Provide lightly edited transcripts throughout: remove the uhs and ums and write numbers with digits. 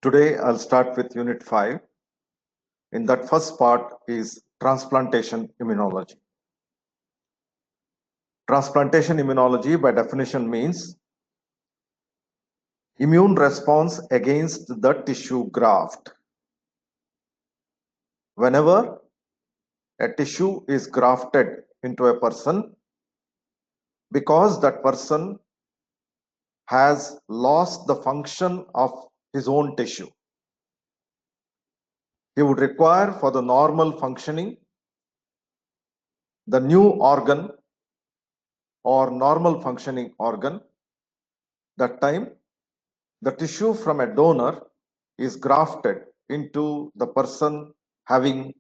Today I'll start with Unit 5. In that first part is transplantation immunology. Transplantation immunology by definition means immune response against the tissue graft. Whenever a tissue is grafted into a person, because that person has lost the function of his own tissue, he would require for the normal functioning the new organ or normal functioning organ. That time the tissue from a donor is grafted into the person having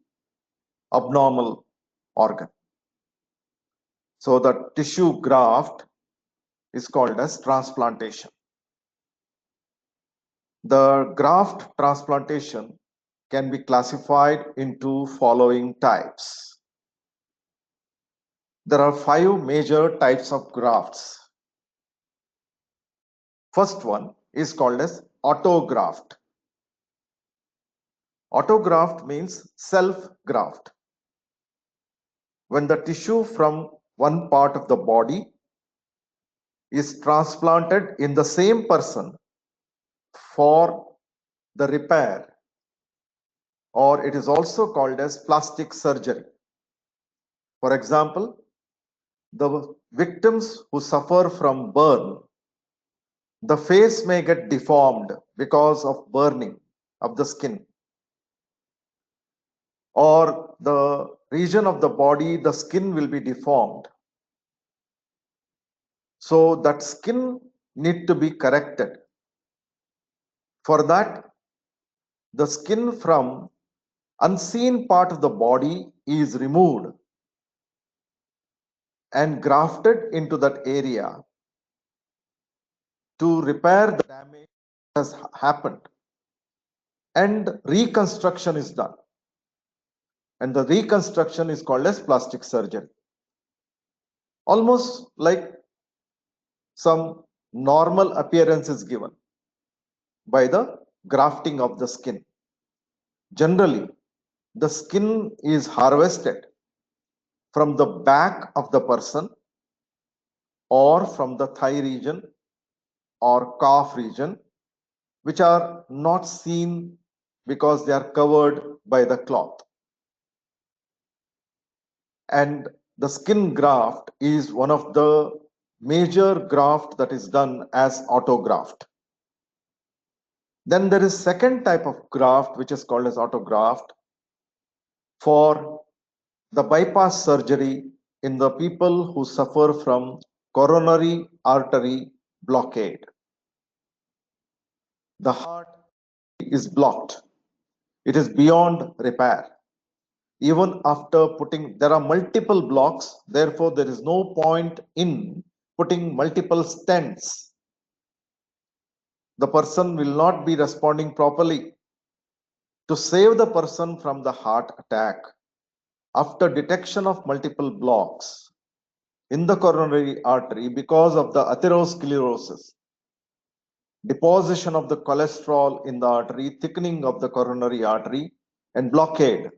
abnormal organ. So the tissue graft is called as transplantation. The graft transplantation can be classified into following types. There are 5 major types of grafts. First one is called as autograft. Autograft means self-graft. When the tissue from one part of the body is transplanted in the same person for the repair, or it is also called as plastic surgery. For example, the victims who suffer from burn, the face may get deformed because of burning of the skin, or the region of the body, the skin will be deformed. So that skin need to be corrected. For that, the skin from unseen part of the body is removed and grafted into that area to repair the damage that has happened, and reconstruction is done, and the reconstruction is called as plastic surgery. Almost like some normal appearance is given by the grafting of the skin. Generally, the skin is harvested from the back of the person or from the thigh region or calf region, which are not seen because they are covered by the cloth. And the skin graft is one of the major graft that is done as autograft. Then there is second type of graft which is called as autograft for the bypass surgery in the people who suffer from coronary artery blockade. The heart is blocked. It is beyond repair. Even after putting, there are multiple blocks, therefore there is no point in putting multiple stents. The person will not be responding properly. To save the person from the heart attack, after detection of multiple blocks in the coronary artery because of the atherosclerosis, deposition of the cholesterol in the artery, thickening of the coronary artery, and blockade,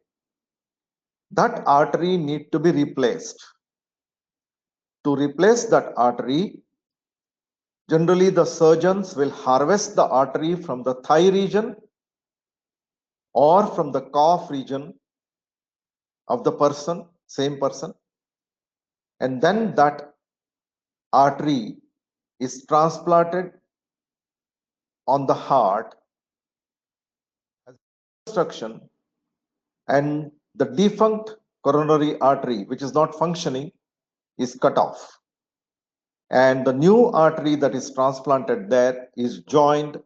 that artery need to be replaced. To replace that artery, generally the surgeons will harvest the artery from the thigh region or from the calf region of the person, same person, and then that artery is transplanted on the heart as reconstruction, and the defunct coronary artery which is not functioning is cut off, and the new artery that is transplanted there is joined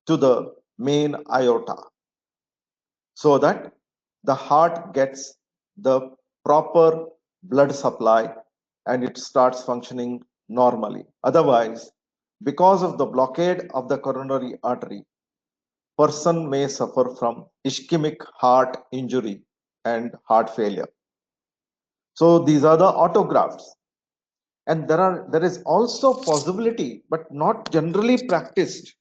to the main aorta so that the heart gets the proper blood supply and it starts functioning normally. Otherwise, because of the blockade of the coronary artery, person may suffer from ischemic heart injury and heart failure. So these are the autografts. And there is also possibility, but not generally practiced,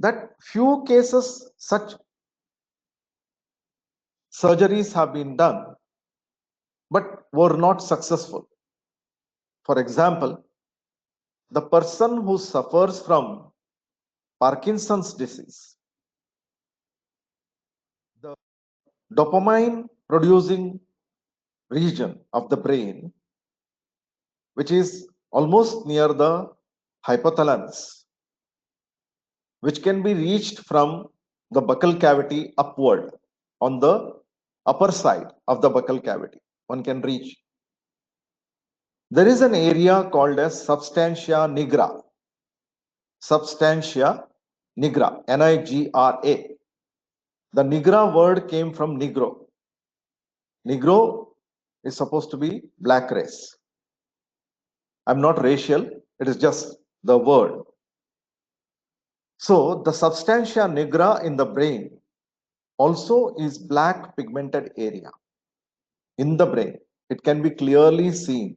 that few cases such surgeries have been done but were not successful. For example, the person who suffers from Parkinson's disease, the dopamine producing region of the brain, which is almost near the hypothalamus, which can be reached from the buccal cavity upward on the upper side of the buccal cavity. One can reach. There is an area called as substantia nigra. Substantia nigra, Nigra. The nigra word came from Negro. Negro is supposed to be black race. I'm not racial, it is just the word. So the substantia nigra in the brain also is black pigmented area in the brain. It can be clearly seen.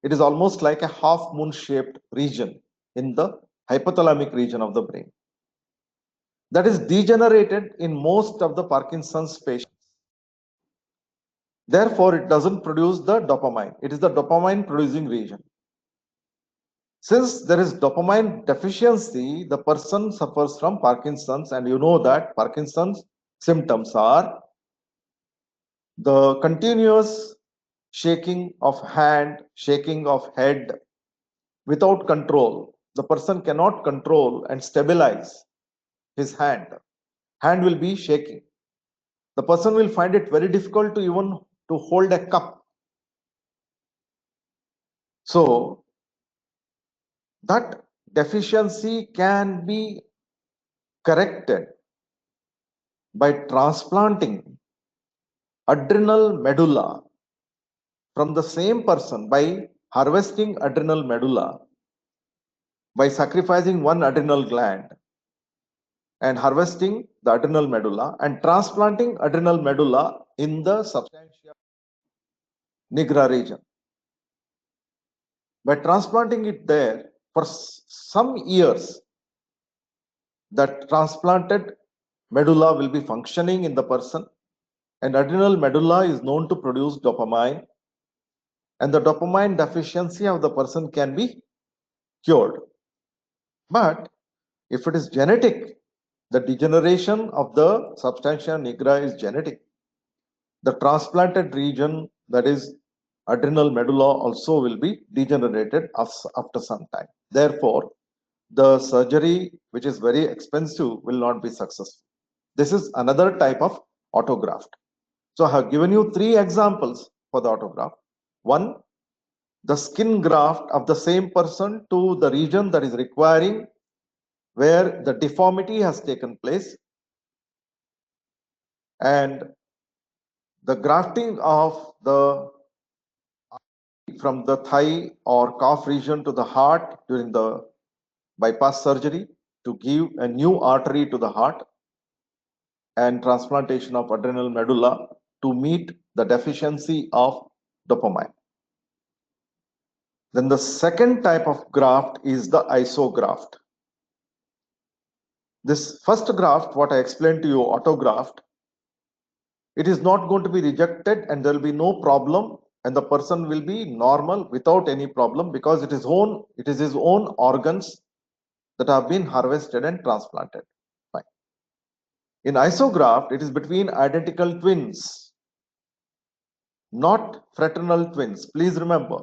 It is almost like a half moon shaped region in the hypothalamic region of the brain. That is degenerated in most of the Parkinson's patients. Therefore, it doesn't produce the dopamine. It is the dopamine producing region. Since there is dopamine deficiency, the person suffers from Parkinson's, and you know that Parkinson's symptoms are the continuous shaking of hand, shaking of head without control. The person cannot control and stabilize his hand. Hand will be shaking. The person will find it very difficult to even to hold a cup. So that deficiency can be corrected by transplanting adrenal medulla from the same person, by harvesting adrenal medulla, by sacrificing one adrenal gland and harvesting the adrenal medulla and transplanting adrenal medulla in the substantia nigra region. By transplanting it there for some years, that transplanted medulla will be functioning in the person, and adrenal medulla is known to produce dopamine, and the dopamine deficiency of the person can be cured. But if it is genetic, the degeneration of the substantia nigra is genetic. The transplanted region, that is adrenal medulla, also will be degenerated after some time. Therefore, the surgery, which is very expensive, will not be successful. This is another type of autograft. So I have given you three examples for the autograft. One, the skin graft of the same person to the region that is requiring where the deformity has taken place, and the grafting of the from the thigh or calf region to the heart during the bypass surgery to give a new artery to the heart, and transplantation of adrenal medulla to meet the deficiency of dopamine. Then the second type of graft is the isograft. This first graft, what I explained to you, autograft, it is not going to be rejected and there will be no problem, and the person will be normal without any problem, because it is his own organs that have been harvested and transplanted. Fine. In isograft, it is between identical twins, not fraternal twins. Please remember,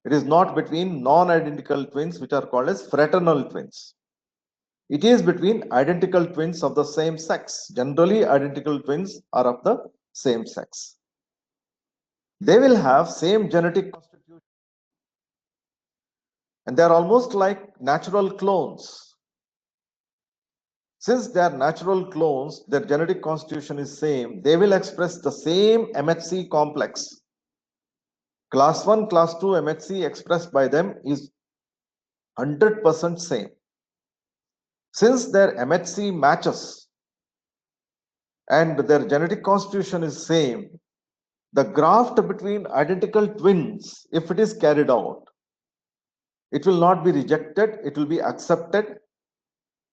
it is not between non-identical twins, which are called as fraternal twins. It is between identical twins of the same sex. Generally, identical twins are of the same sex. They will have same genetic constitution, and they are almost like natural clones. Since they are natural clones, their genetic constitution is same. They will express the same MHC complex. Class 1, class 2 MHC expressed by them is 100% same. Since their MHC matches and their genetic constitution is same, the graft between identical twins, if it is carried out, it will not be rejected, it will be accepted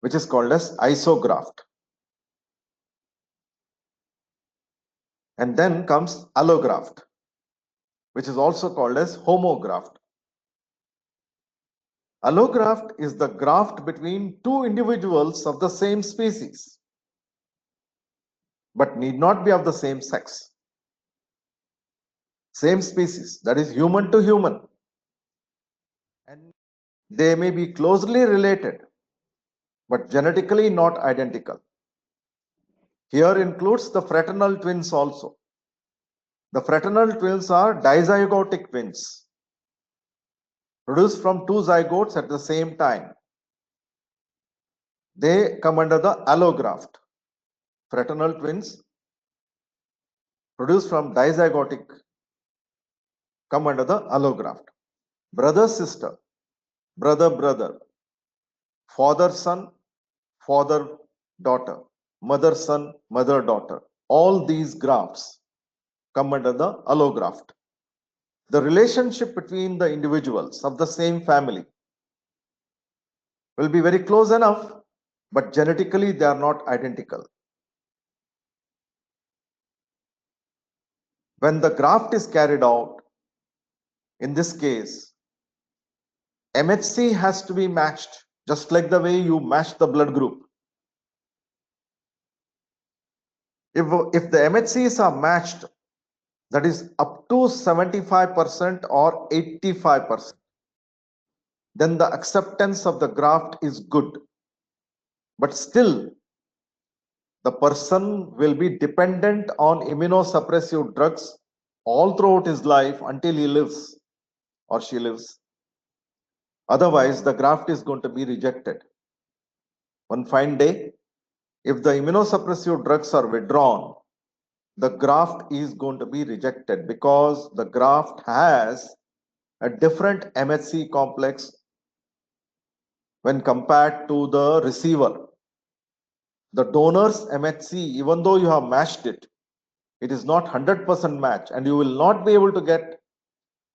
which is called as isograft. And then comes allograft, which is also called as homograft. Allograft is the graft between two individuals of the same species, but need not be of the same sex. Same species, that is human to human. And they may be closely related, but genetically not identical. Here includes the fraternal twins also. The fraternal twins are dizygotic twins, produced from two zygotes at the same time. They come under the allograft. Fraternal twins produced from dizygotic come under the allograft. Brother sister, brother brother, father son, father daughter, mother son, mother daughter. All these grafts come under the allograft. The relationship between the individuals of the same family will be very close enough, but genetically they are not identical. When the graft is carried out, in this case, MHC has to be matched, just like the way you match the blood group. If the MHCs are matched, that is up to 75% or 85%, then the acceptance of the graft is good. But still, the person will be dependent on immunosuppressive drugs all throughout his life until he lives or she lives. Otherwise, the graft is going to be rejected. One fine day, if the immunosuppressive drugs are withdrawn, the graft is going to be rejected because the graft has a different MHC complex when compared to the receiver. The donor's MHC, even though you have matched it, it is not 100% match, and you will not be able to get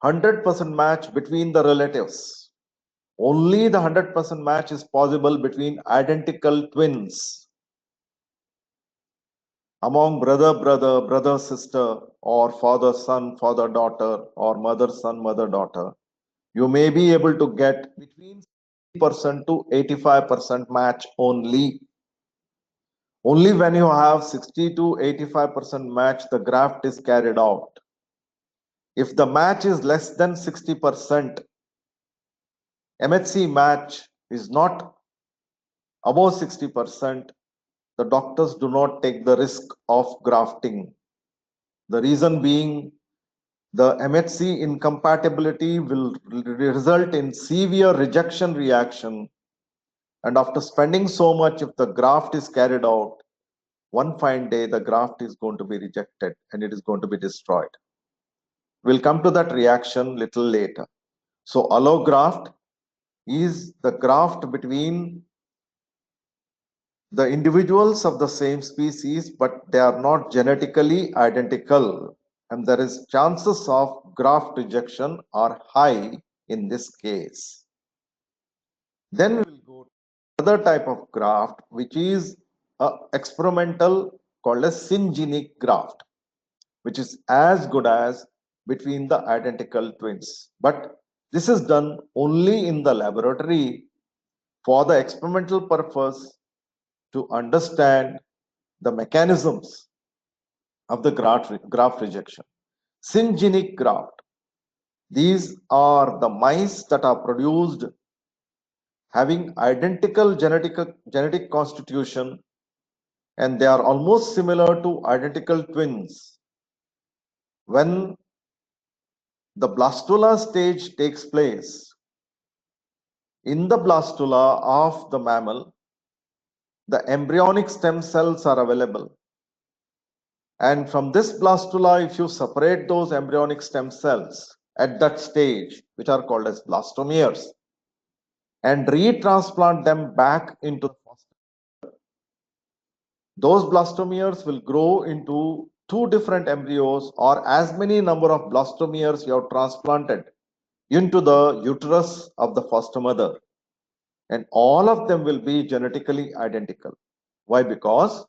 100% match between the relatives. Only the 100% match is possible between identical twins. Among brother brother, brother sister, or father son, father daughter, or mother son, mother daughter, you may be able to get between 60% to 85% match only. Only when you have 60 to 85% match, the graft is carried out. If the match is less than 60%, MHC match is not above 60%, the doctors do not take the risk of grafting. The reason being, the MHC incompatibility will result in severe rejection reaction. And after spending so much, if the graft is carried out, one fine day, the graft is going to be rejected and it is going to be destroyed. We'll come to that reaction little later. So allograft is the graft between the individuals of the same species, but they are not genetically identical, and there is chances of graft rejection are high in this case. Then we will go to another type of graft, which is a experimental called a syngeneic graft, which is as good as between the identical twins. But this is done only in the laboratory for the experimental purpose to understand the mechanisms of the graft rejection. Syngeneic graft. These are the mice that are produced having identical genetic constitution, and they are almost similar to identical twins. When the blastula stage takes place, in the blastula of the mammal, the embryonic stem cells are available. And from this blastula, if you separate those embryonic stem cells at that stage, which are called as blastomeres, and retransplant them back into the foster, those blastomeres will grow into two different embryos or as many number of blastomeres you have transplanted into the uterus of the foster mother. and all of them will be genetically identical. Why? Because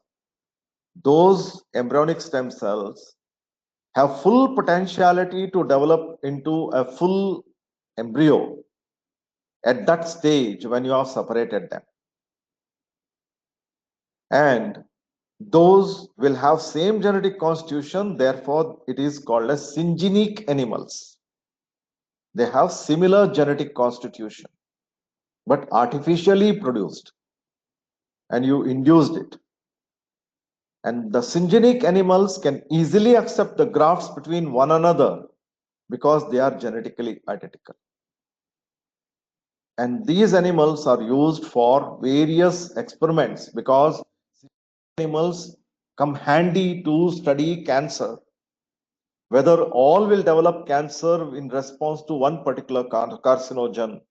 those embryonic stem cells have full potentiality to develop into a full embryo at that stage when you have separated them. And those will have same genetic constitution, therefore it is called as syngenic animals. They have similar genetic constitution, but artificially produced, and you induced it. And the syngenic animals can easily accept the grafts between one another because they are genetically identical. And these animals are used for various experiments because animals come handy to study cancer. Whether all will develop cancer in response to one particular carcinogen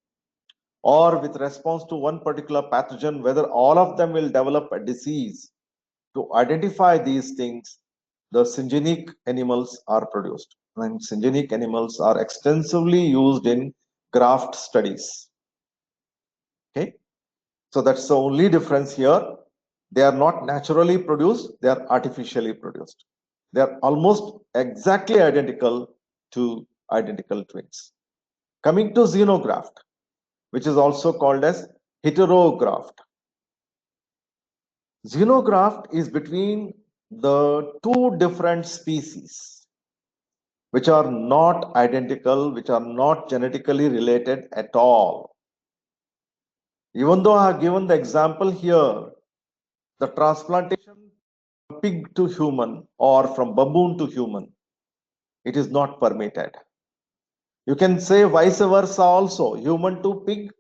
or with response to one particular pathogen, whether all of them will develop a disease. To identify these things, the syngenic animals are produced. And syngenic animals are extensively used in graft studies. Okay, so that's the only difference here. They are not naturally produced, they are artificially produced. They are almost exactly identical to identical twins. Coming to xenograft, which is also called as heterograft. Xenograft is between the two different species, which are not identical, which are not genetically related at all. Even though I have given the example here, the transplantation from pig to human or from baboon to human, it is not permitted. You can say vice versa also, human to pig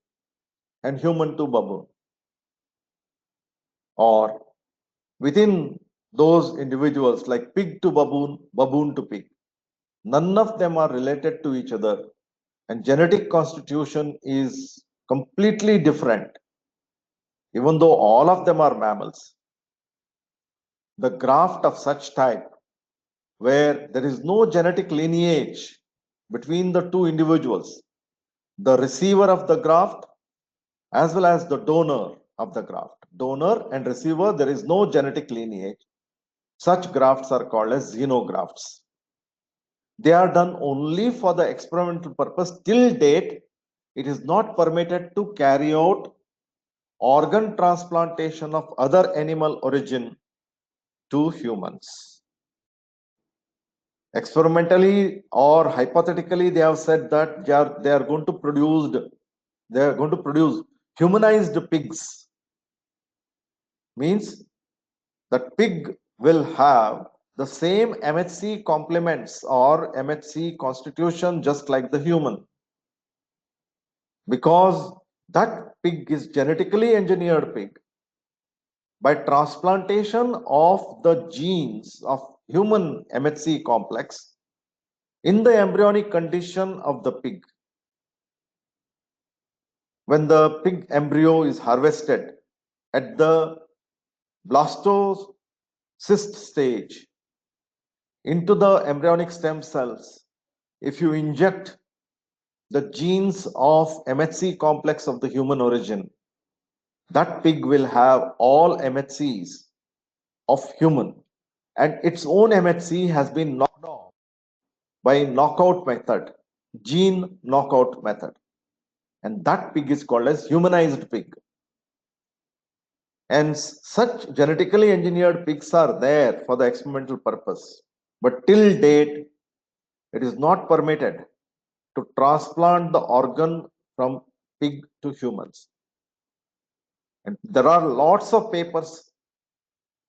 and human to baboon. Or within those individuals like pig to baboon, baboon to pig. None of them are related to each other and genetic constitution is completely different. Even though all of them are mammals, the graft of such type where there is no genetic lineage between the two individuals, the receiver of the graft as well as the donor of the graft. Donor and receiver, there is no genetic lineage. Such grafts are called as xenografts. They are done only for the experimental purpose. Till date, it is not permitted to carry out organ transplantation of other animal origin to humans. Experimentally or hypothetically, they have said that they are going to produce humanized pigs. Means that pig will have the same MHC complements or MHC constitution just like the human, because that pig is genetically engineered pig. By transplantation of the genes of human MHC complex in the embryonic condition of the pig, when the pig embryo is harvested at the blastocyst stage into the embryonic stem cells, if you inject the genes of MHC complex of the human origin, that pig will have all MHCs of human, and its own MHC has been knocked off by knockout method, gene knockout method, and that pig is called as humanized pig. And such genetically engineered pigs are there for the experimental purpose, but till date it is not permitted to transplant the organ from pig to humans. And there are lots of papers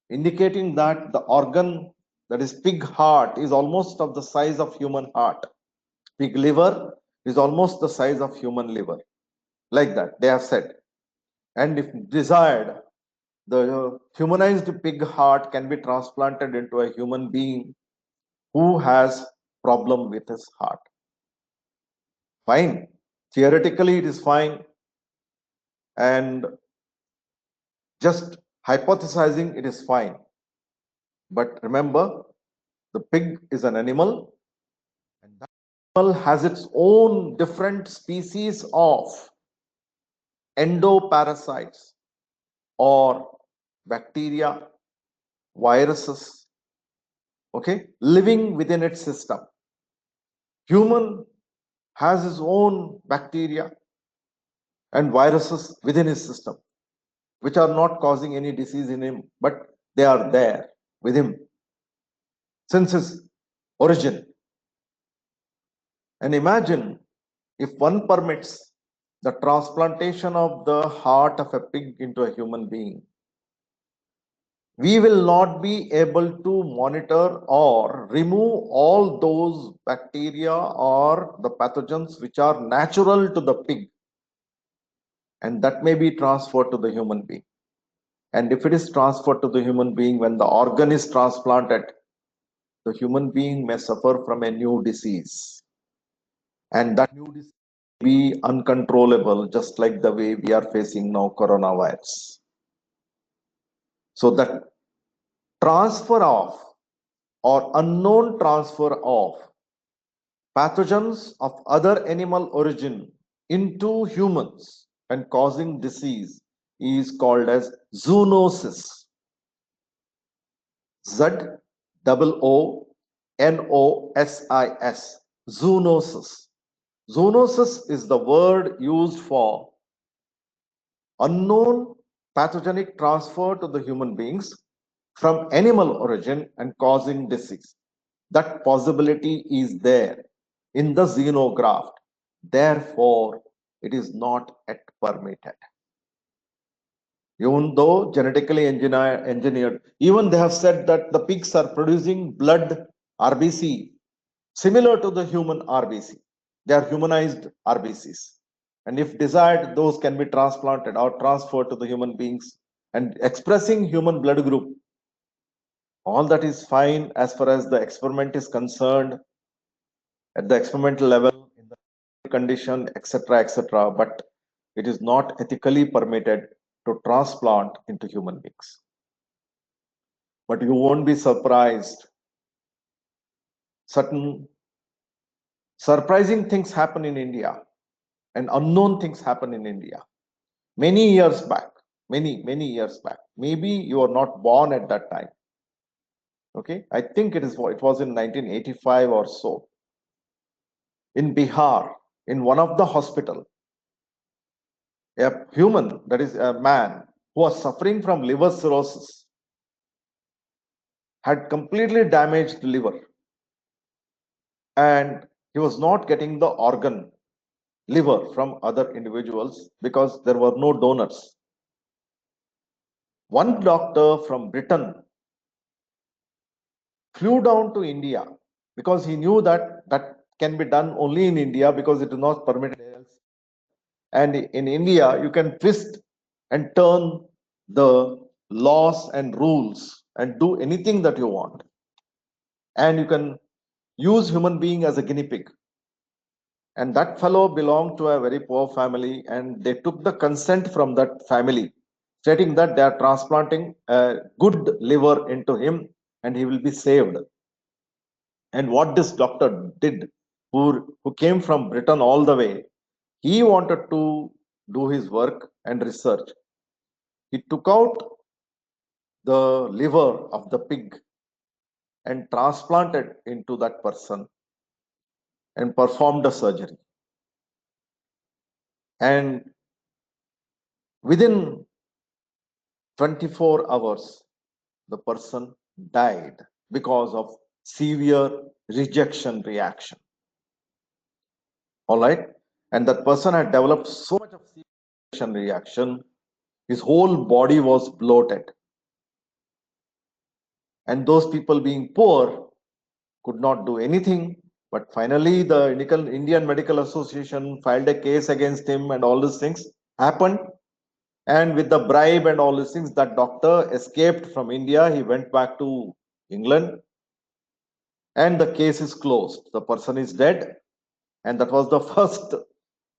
indicating that the organ, that is pig heart, is almost of the size of human heart. Pig liver is almost the size of human liver. Like that, they have said. And if desired, the humanized pig heart can be transplanted into a human being who has problem with his heart. Fine. Theoretically, it is fine. And just hypothesizing, it is fine. But remember, the pig is an animal, and that animal has its own different species of endoparasites or bacteria, viruses, okay, living within its system. Human has his own bacteria and viruses within his system, which are not causing any disease in him, but they are there with him since his origin. And imagine if one permits the transplantation of the heart of a pig into a human being, we will not be able to monitor or remove all those bacteria or the pathogens which are natural to the pig, and that may be transferred to the human being. And if it is transferred to the human being, when the organ is transplanted, the human being may suffer from a new disease, and that new disease be uncontrollable, just like the way we are facing now coronavirus. So that transfer of or unknown transfer of pathogens of other animal origin into humans and causing disease is called as zoonosis. ZOONOSIS, zoonosis. Zoonosis is the word used for unknown pathogenic transfer to the human beings from animal origin and causing disease. That possibility is there in the xenograft. Therefore, it is not yet permitted. Even though genetically engineered, even they have said that the pigs are producing blood RBC similar to the human RBC. They are humanized RBCs. And if desired, those can be transplanted or transferred to the human beings and expressing human blood group. All that is fine as far as the experiment is concerned, at the experimental level, in the condition, etc., etc. But it is not ethically permitted to transplant into human beings. But you won't be surprised. Certain surprising things happen in India and unknown things happen in India. Many years back, many years back. Maybe you are not born at that time. Okay, I think it was in 1985 or so. In Bihar, in one of the hospital, a human, that is a man, who was suffering from liver cirrhosis, had completely damaged liver, and he was not getting the organ liver from other individuals because there were no donors. One doctor from Britain flew down to India because he knew that that can be done only in India because it is not permitted else. And in India, you can twist and turn the laws and rules and do anything that you want. And you can use human being as a guinea pig. And that fellow belonged to a very poor family, and they took the consent from that family, stating that they are transplanting a good liver into him and he will be saved. And what this doctor did, who came from Britain all the way, he wanted to do his work and research. He took out the liver of the pig and transplanted into that person and performed a surgery. And within 24 hours, the person died because of severe rejection reaction. All right. And that person had developed so much of rejection reaction, his whole body was bloated. And those people being poor could not do anything. But finally, the Indian Medical Association filed a case against him, and all these things happened. And with the bribe and all these things, that doctor escaped from India. He went back to England, and the case is closed. The person is dead. And that was the first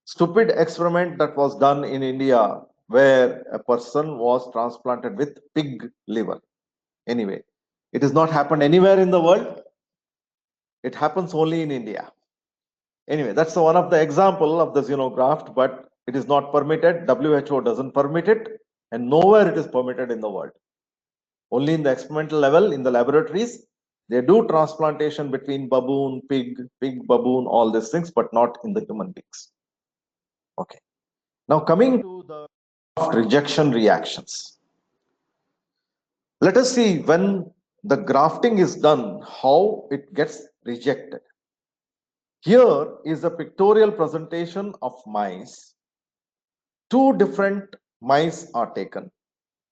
stupid experiment that was done in India, where a person was transplanted with pig liver. Anyway, it has not happened anywhere in the world. It happens only in India. Anyway, that's one of the example of the xenograft, but It is not permitted. WHO doesn't permit it, and nowhere it is permitted in the world. Only in the experimental level, in the laboratories, they do transplantation between baboon, pig, baboon, all these things, but not in the human beings. Okay. Now coming to the rejection reactions. Let us see when the grafting is done, how it gets rejected. Here is a pictorial presentation of mice. Two different mice are taken.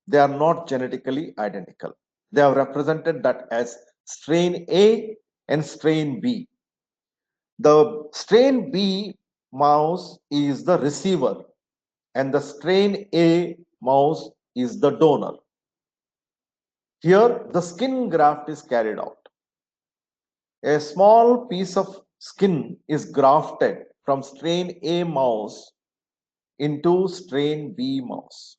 They are not genetically identical. They have represented that as strain A and strain B. The strain B mouse is the receiver and the strain A mouse is the donor. Here, the skin graft is carried out. A small piece of skin is grafted from strain A mouse into strain B mouse.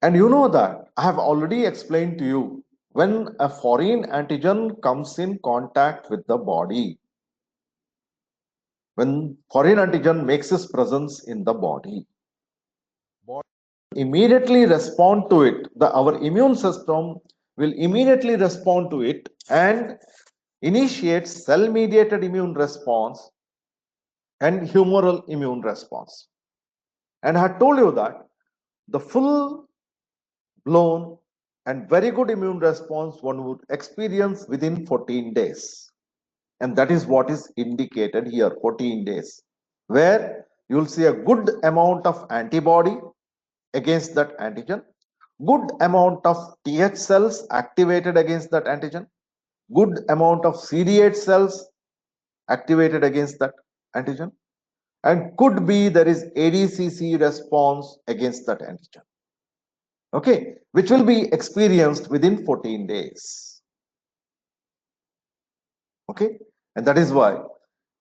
And you know that I have already explained to you, when a foreign antigen comes in contact with the body, when foreign antigen makes its presence in the body immediately respond to it. Our immune system will immediately respond to it and initiate cell-mediated immune response and humoral immune response. And I had told you that the full blown and very good immune response one would experience within 14 days. And that is what is indicated here, 14 days, where you will see a good amount of antibody against that antigen, good amount of TH cells activated against that antigen, good amount of CD8 cells activated against that antigen, and could be there is ADCC response against that antigen. Okay, which will be experienced within 14 days. Okay, and that is why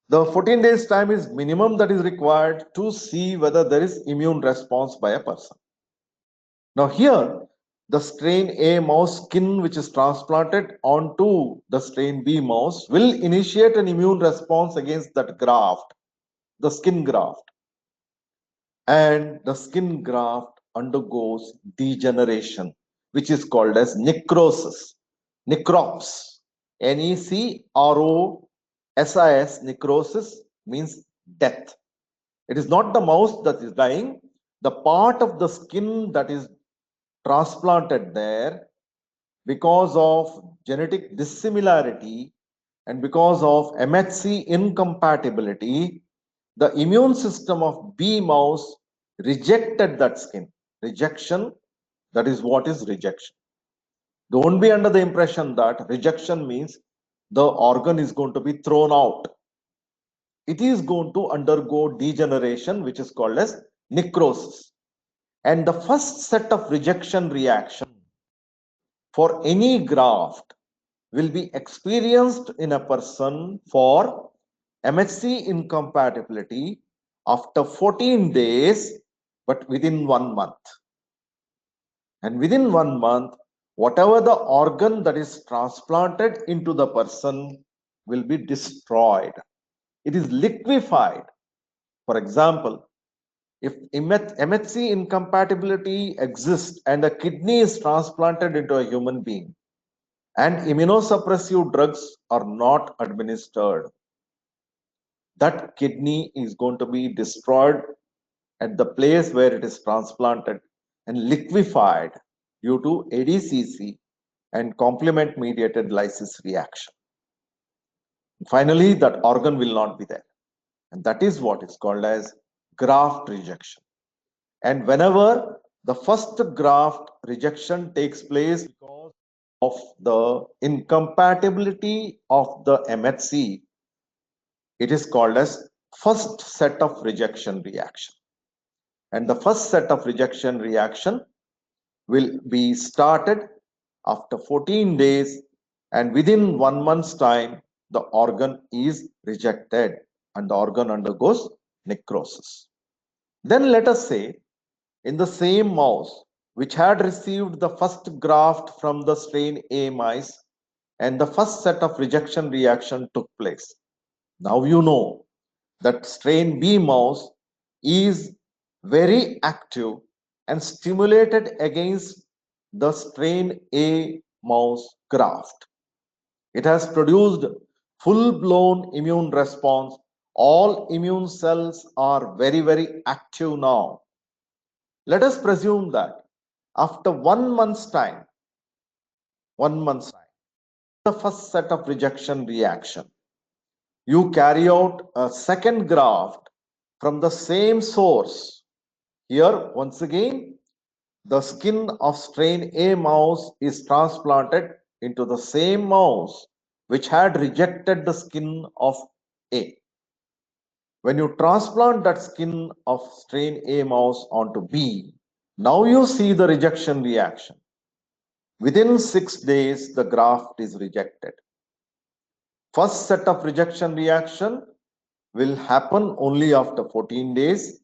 the 14 days time is minimum that is required to see whether there is immune response by a person. Now here, the strain A mouse skin which is transplanted onto the strain B mouse will initiate an immune response against that graft, the skin graft. And the skin graft undergoes degeneration, which is called as necrosis. Necrops, Necrosis, necrosis means death. It is not the mouse that is dying. The part of the skin that is transplanted there, because of genetic dissimilarity and because of MHC incompatibility, the immune system of B mouse rejected that skin. Rejection, that is what is rejection. Don't be under the impression that rejection means the organ is going to be thrown out. It is going to undergo degeneration, which is called as necrosis. And the first set of rejection reaction for any graft will be experienced in a person for MHC incompatibility after 14 days, but within 1 month. And within 1 month, whatever the organ that is transplanted into the person will be destroyed. It is liquefied. For example, if MHC incompatibility exists and a kidney is transplanted into a human being and immunosuppressive drugs are not administered, that kidney is going to be destroyed at the place where it is transplanted and liquefied due to ADCC and complement mediated lysis reaction. Finally, that organ will not be there. And that is what is called as graft rejection. And whenever the first graft rejection takes place because of the incompatibility of the MHC, it is called as first set of rejection reaction. And the first set of rejection reaction will be started after 14 days, and within 1 month's time, the organ is rejected and the organ undergoes necrosis. Then let us say in the same mouse which had received the first graft from the strain A mice and the first set of rejection reaction took place. Now you know that strain B mouse is very active and stimulated against the strain A mouse graft. It has produced full-blown immune response. All immune cells are very, very active now. Let us presume that after 1 month's time, 1 month's time, the first set of rejection reaction, you carry out a second graft from the same source. Here, once again, the skin of strain A mouse is transplanted into the same mouse which had rejected the skin of A. When you transplant that skin of strain A mouse onto B, now you see the rejection reaction. Within 6 days, the graft is rejected. First set of rejection reaction will happen only after 14 days,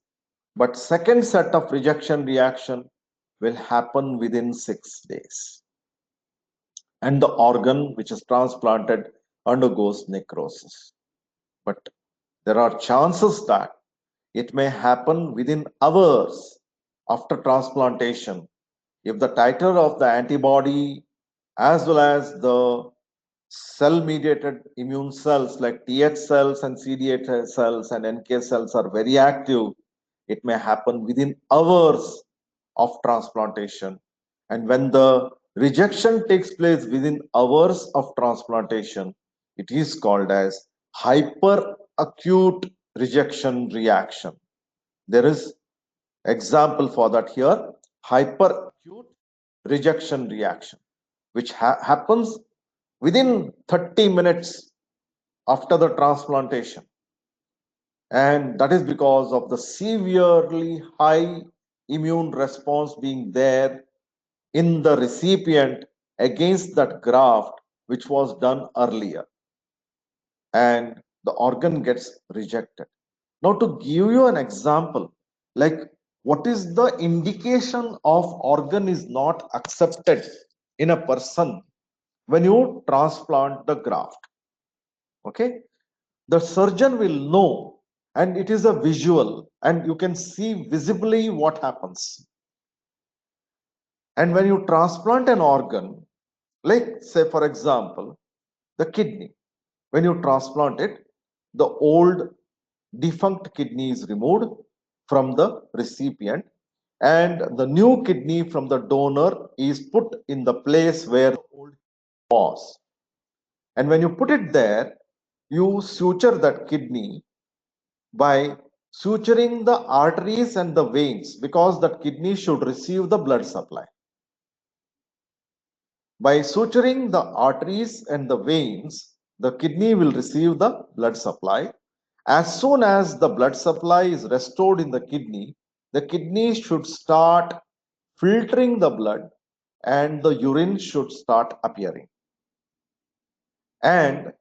but second set of rejection reaction will happen within 6 days. And the organ which is transplanted undergoes necrosis. But there are chances that it may happen within hours after transplantation if the titer of the antibody as well as the cell mediated immune cells like Th cells and CD8 cells and NK cells are very active. It may happen within hours of transplantation. And when the rejection takes place within hours of transplantation, it is called as hyperacute rejection reaction. There is example for that here, hyperacute rejection reaction, which happens within 30 minutes after the transplantation. And that is because of the severely high immune response being there in the recipient against that graft which was done earlier, and the organ gets rejected. Now, to give you an example, like what is the indication of organ is not accepted in a person when you transplant the graft? Okay, the surgeon will know, and it is a visual, and you can see visibly what happens. And when you transplant an organ, like say for example, the kidney, when you transplant it, the old defunct kidney is removed from the recipient and the new kidney from the donor is put in the place where the old was. And when you put it there, you suture that kidney by suturing the arteries and the veins because that kidney should receive the blood supply. By suturing the arteries and the veins, the kidney will receive the blood supply. As soon as the blood supply is restored in the kidney should start filtering the blood and the urine should start appearing. And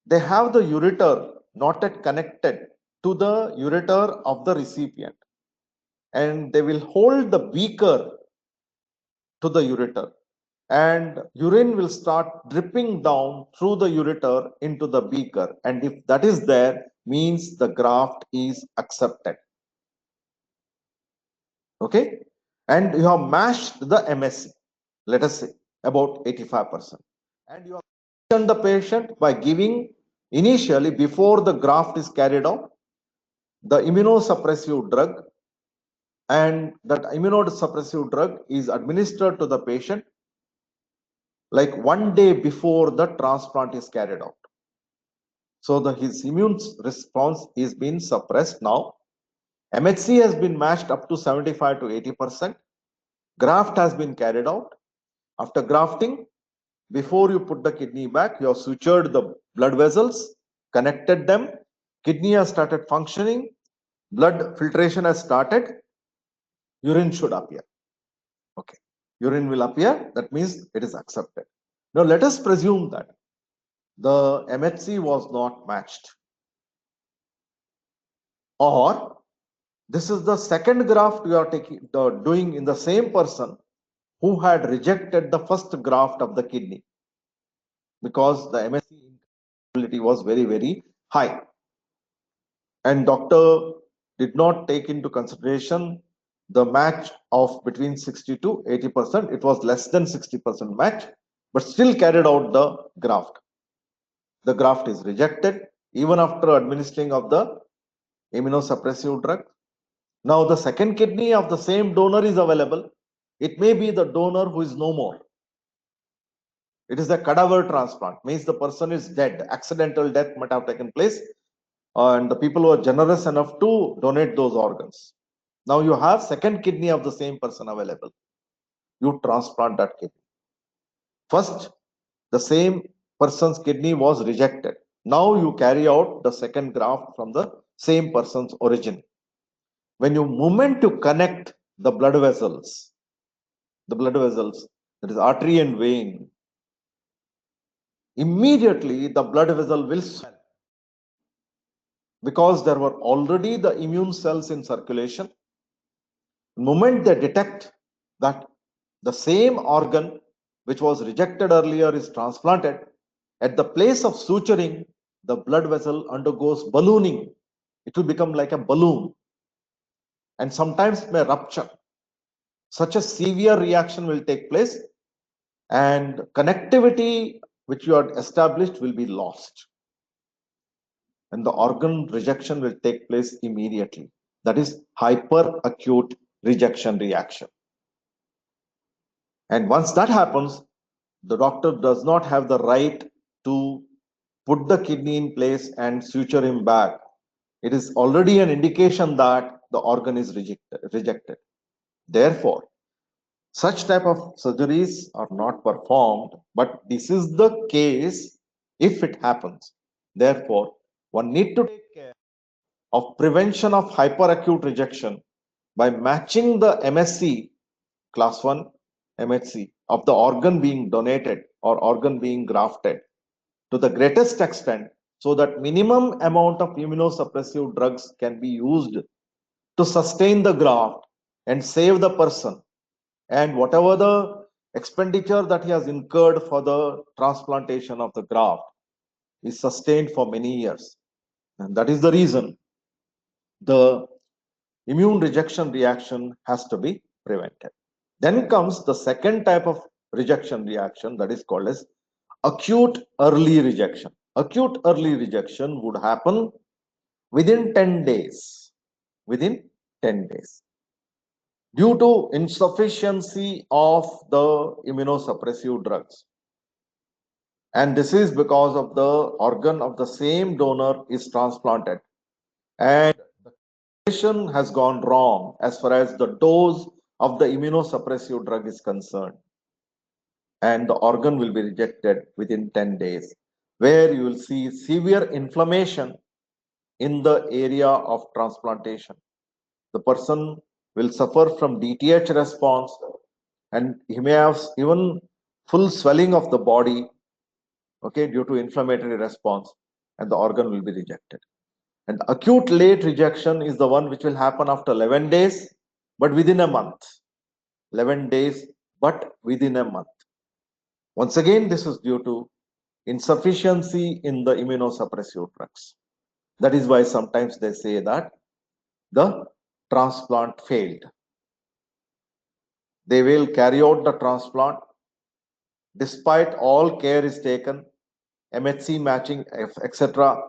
they have the ureter not yet connected to the ureter of the recipient. And they will hold the beaker to the ureter. And urine will start dripping down through the ureter into the beaker. And if that is there, means the graft is accepted. Okay, and you have mashed the MSC, let us say about 85%, and you have conditioned the patient by giving initially before the graft is carried out the immunosuppressive drug, and that immunosuppressive drug is administered to the patient like 1 day before the transplant is carried out. So his immune response is being suppressed now. MHC has been matched up to 75 to 80%. Graft has been carried out. After grafting, before you put the kidney back, you have sutured the blood vessels, connected them, kidney has started functioning, blood filtration has started, urine should appear. Okay, urine will appear, that means it is accepted. Now let us presume that the MHC was not matched, or this is the second graft we are doing in the same person who had rejected the first graft of the kidney because the MHC incompatibility was very, very high. and doctor did not take into consideration the match of between 60 to 80%. It was less than 60% match, but still carried out the graft. The graft is rejected even after administering of the immunosuppressive drug. Now the second kidney of the same donor is available. It may be the donor who is no more. It is a cadaver transplant, means the person is dead. Accidental death might have taken place, and the people were generous enough to donate those organs. Now you have second kidney of the same person available. You transplant that kidney. First, the same person's kidney was rejected. Now you carry out the second graft from the same person's origin. When you moment to connect the blood vessels, that is artery and vein, immediately the blood vessel will swell because there were already the immune cells in circulation. The moment they detect that the same organ which was rejected earlier is transplanted, at the place of suturing, the blood vessel undergoes ballooning. It will become like a balloon and sometimes may rupture. Such a severe reaction will take place and connectivity which you had established will be lost. And the organ rejection will take place immediately. That is hyperacute rejection reaction. And once that happens, the doctor does not have the right to put the kidney in place and suture him back. It is already an indication that the organ is rejected. Therefore, such type of surgeries are not performed, but this is the case if it happens. Therefore, one need to take care of prevention of hyperacute rejection by matching the MSC class 1 MHC of the organ being donated or organ being grafted to the greatest extent so that minimum amount of immunosuppressive drugs can be used to sustain the graft and save the person, and whatever the expenditure that he has incurred for the transplantation of the graft is sustained for many years. And that is the reason the immune rejection reaction has to be prevented. Then comes the second type of rejection reaction, that is called as acute early rejection. Acute early rejection would happen within 10 days. Within 10 days. Due to insufficiency of the immunosuppressive drugs. And this is because of the organ of the same donor is transplanted. And the calculation has gone wrong as far as the dose of the immunosuppressive drug is concerned. And the organ will be rejected within 10 days, where you will see severe inflammation in the area of transplantation. The person will suffer from DTH response and he may have even full swelling of the body, okay, due to inflammatory response, and the organ will be rejected. And acute late rejection is the one which will happen after 11 days, but within a month. 11 days, but within a month. Once again, this is due to insufficiency in the immunosuppressive drugs. That is why sometimes they say that the transplant failed. They will carry out the transplant despite all care is taken, MHC matching, etc.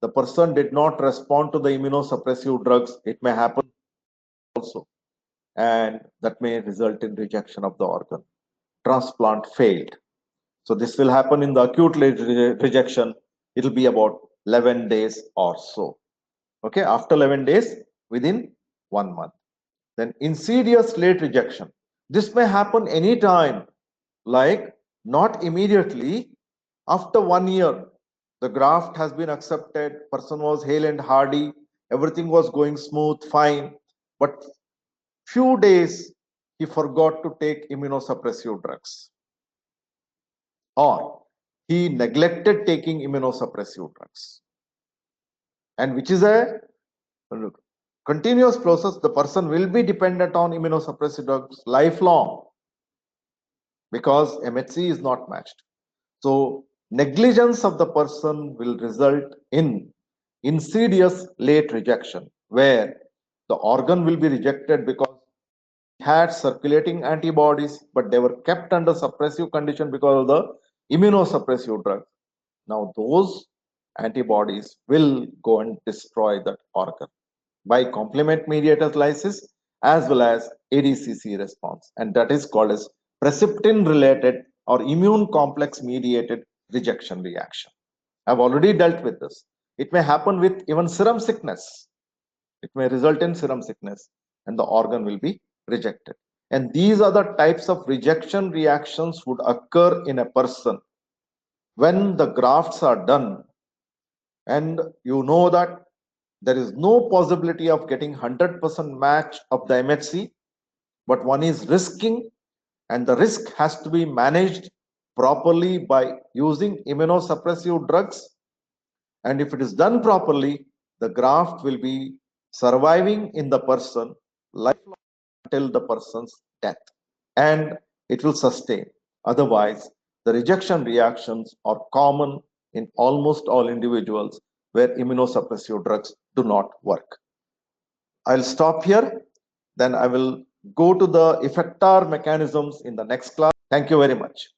The person did not respond to the immunosuppressive drugs. It may happen also, and that may result in rejection of the organ. Transplant failed. So this will happen in the acute rejection. It will be about 11 days or so. Okay, after 11 days, within 1 month. Then insidious late rejection. This may happen anytime, like not immediately. After 1 year, the graft has been accepted, person was hale and hardy, everything was going smooth, fine. But few days, he forgot to take immunosuppressive drugs, or he neglected taking immunosuppressive drugs, and which is a continuous process. The person will be dependent on immunosuppressive drugs lifelong because MHC is not matched. So negligence of the person will result in insidious late rejection, where the organ will be rejected because had circulating antibodies, but they were kept under suppressive condition because of the immunosuppressive drugs. Now, those antibodies will go and destroy that organ by complement mediated lysis as well as ADCC response, and that is called as Presiptin related or immune complex mediated rejection reaction. I've already dealt with this. It may happen with even serum sickness. It may result in serum sickness and the organ will be rejected. And these are the types of rejection reactions would occur in a person when the grafts are done, and you know that there is no possibility of getting 100% match of the MHC, but one is risking, and the risk has to be managed properly by using immunosuppressive drugs. And if it is done properly, the graft will be surviving in the person lifelong until the person's death, and it will sustain. Otherwise, the rejection reactions are common in almost all individuals where immunosuppressive drugs do not work. I'll stop here. Then I will go to the effector mechanisms in the next class. Thank you very much.